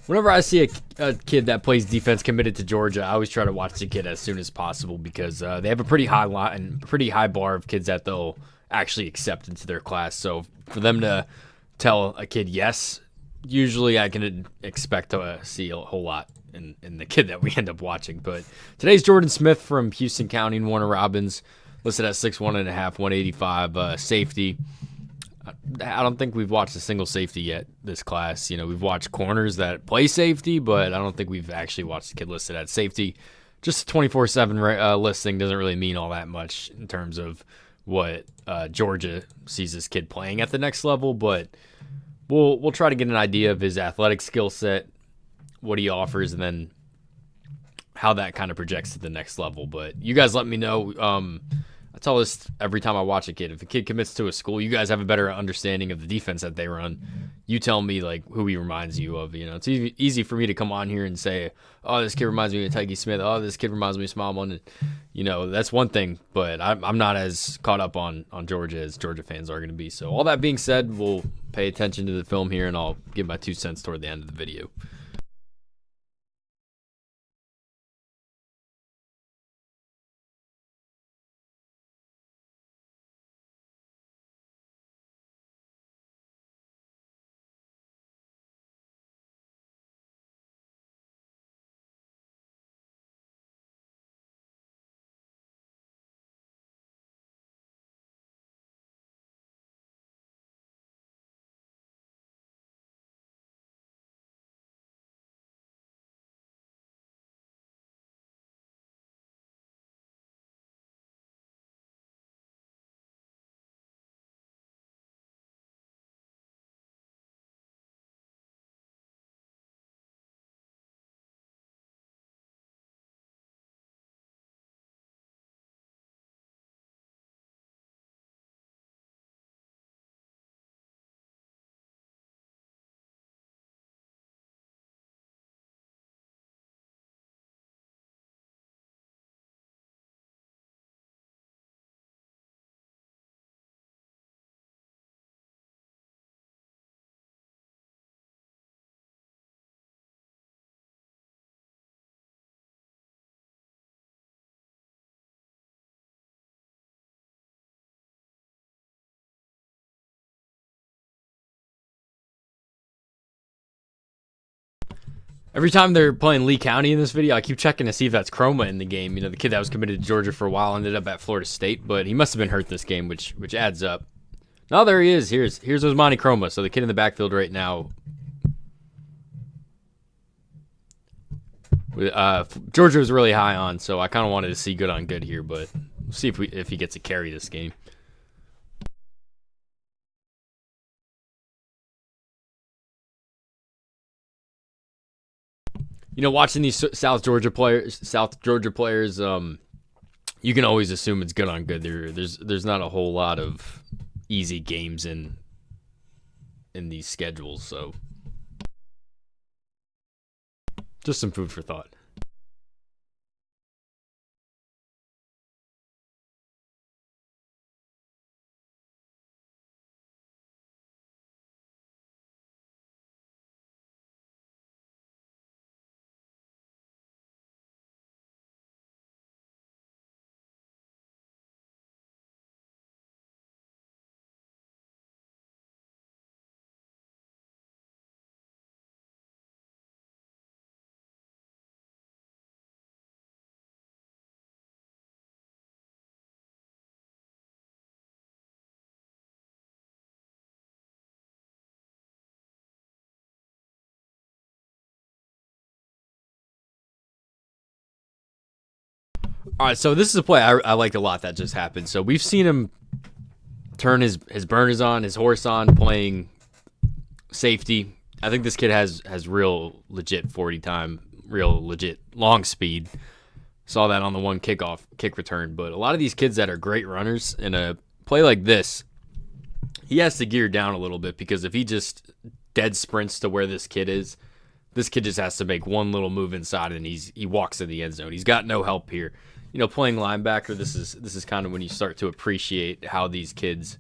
Whenever I see a kid that plays defense committed to Georgia, I always try to watch the kid as soon as possible because they have a pretty high line, pretty high bar of kids that they'll actually accept into their class. So for them to tell a kid yes, usually I can expect to see a whole lot in the kid that we end up watching. But today's Jordan Smith from Houston County and Warner Robins, listed at 6'1.5", 185, safety. I don't think we've watched a single safety yet this class. You know, we've watched corners that play safety, but I don't think we've actually watched a kid listed at safety. Just a 24/7 listing doesn't really mean all that much in terms of what Georgia sees this kid playing at the next level, but we'll try to get an idea of his athletic skill set, what he offers, and then how that kind of projects to the next level. But you guys let me know. I tell this every time I watch a kid. If a kid commits to a school, you guys have a better understanding of the defense that they run. You tell me like who he reminds you of. You know, it's easy for me to come on here and say, "Oh, this kid reminds me of Tyke Smith. Oh, this kid reminds me of Smallman." You know, that's one thing, but I'm not as caught up on Georgia as Georgia fans are going to be. So all that being said, we'll pay attention to the film here, and I'll give my 2 cents toward the end of the video. Every time they're playing Lee County in this video, I keep checking to see if that's Chroma in the game. You know, the kid that was committed to Georgia for a while ended up at Florida State, but he must have been hurt this game, which adds up. No, there he is. Here's Osmani Chroma. So the kid in the backfield right now. Georgia was really high on, so I kind of wanted to see good on good here, but we'll see if he gets a carry this game. You know, watching these South Georgia players, you can always assume it's good on good. There's not a whole lot of easy games in these schedules, so just some food for thought. All right, so this is a play I liked a lot that just happened. So we've seen him turn his burners on, his horse on, playing safety. I think this kid has real legit 40 time, real legit long speed. Saw that on the one kick return. But a lot of these kids that are great runners in a play like this, he has to gear down a little bit because if he just dead sprints to where this kid is, this kid just has to make one little move inside and he walks in the end zone. He's got no help here. You know, playing linebacker, this is kind of when you start to appreciate how these kids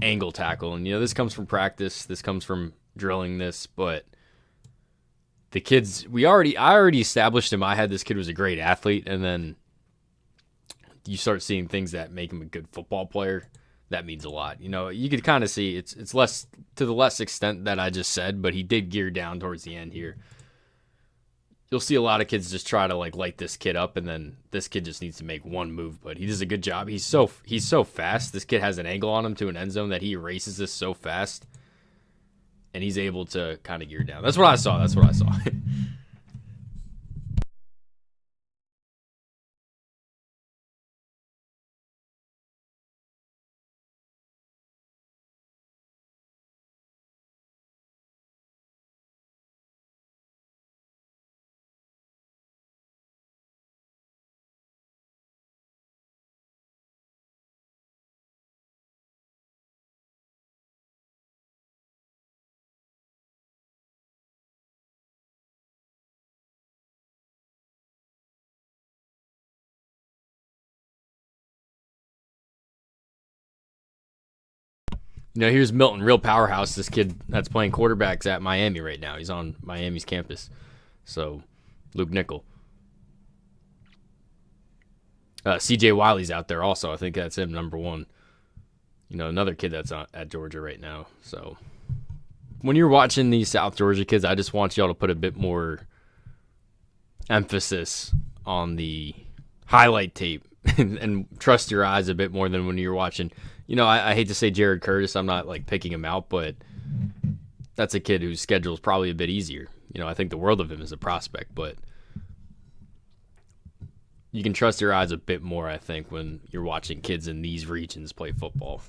angle tackle. And, you know, this comes from practice. This comes from drilling this. But the kids, I already established him. I had this kid was a great athlete, and then you start seeing things that make him a good football player. That means a lot. You know, you could kind of see it's less to the less extent that I just said, but he did gear down towards the end here. You'll see a lot of kids just try to like light this kid up, and then this kid just needs to make one move, but he does a good job. He's so fast. This kid has an angle on him to an end zone that he erases this so fast, and he's able to kind of gear down. That's what I saw. You know, here's Milton, real powerhouse. This kid that's playing quarterbacks at Miami right now. He's on Miami's campus. So, Luke Nickel. C.J. Wiley's out there also. I think that's him, number one. You know, another kid that's at Georgia right now. So, when you're watching these South Georgia kids, I just want y'all to put a bit more emphasis on the highlight tape and trust your eyes a bit more than when you're watching. You know, I hate to say Jared Curtis. I'm not like picking him out, but that's a kid whose schedule is probably a bit easier. You know, I think the world of him as a prospect, but you can trust your eyes a bit more, I think, when you're watching kids in these regions play football.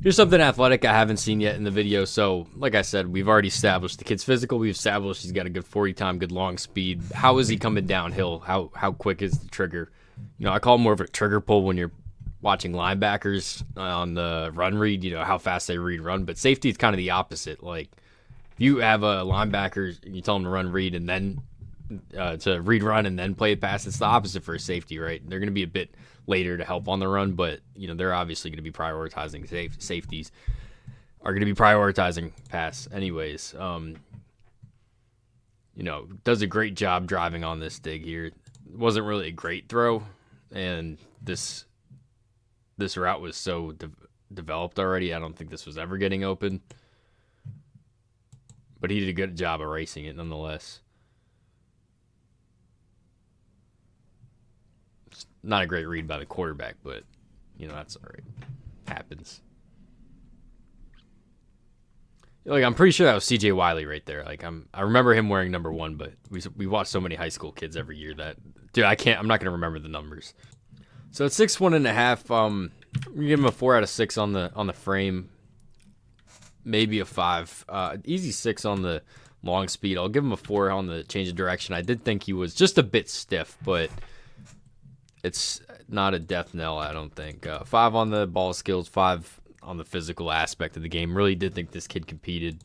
Here's something athletic I haven't seen yet in the video. So, like I said, we've already established the kid's physical. We've established he's got a good 40 time, good long speed. How is he coming downhill? How quick is the trigger? You know, I call it more of a trigger pull when you're watching linebackers on the run read, you know, how fast they read run. But safety is kind of the opposite. Like, if you have a linebacker and you tell them to run read and then to read run and then play a pass, it's the opposite for a safety, right? They're going to be a bit later to help on the run, but you know they're obviously going to be prioritizing safeties are going to be prioritizing pass anyways. You know, does a great job driving on this dig here. It wasn't really a great throw, and this route was so developed already. I don't think this was ever getting open, but he did a good job erasing it nonetheless. Not a great read by the quarterback, but you know that's all right. Happens. Like I'm pretty sure that was C.J. Wiley right there. Like I remember him wearing number 1, but we watch so many high school kids every year that dude I'm not gonna remember the numbers. So it's 6'1.5". We give him a 4 out of 6 on the frame, maybe a 5. Easy 6 on the long speed. I'll give him a 4 on the change of direction. I did think he was just a bit stiff, but it's not a death knell, I don't think. 5 on the ball skills, 5 on the physical aspect of the game. Really did think this kid competed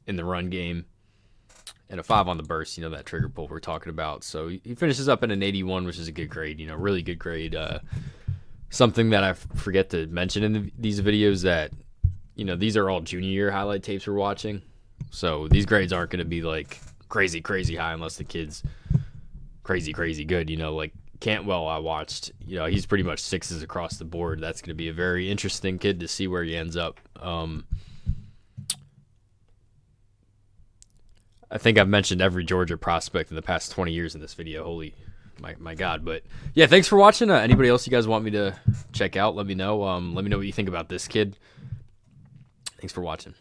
in the run game. And a 5 on the burst, you know, that trigger pull we're talking about. So he finishes up at an 81, which is a good grade, you know, really good grade. Something that I forget to mention in these videos that, you know, these are all junior year highlight tapes we're watching. So these grades aren't going to be like crazy high unless the kid's crazy good, you know, like Cantwell I watched, you know, he's pretty much 6s across the board. That's going to be a very interesting kid to see where he ends up. I think I've mentioned every Georgia prospect in the past 20 years in this video. Holy my God. But yeah, thanks for watching. Anybody else you guys want me to check out? Let me know. Let me know what you think about this kid. Thanks for watching.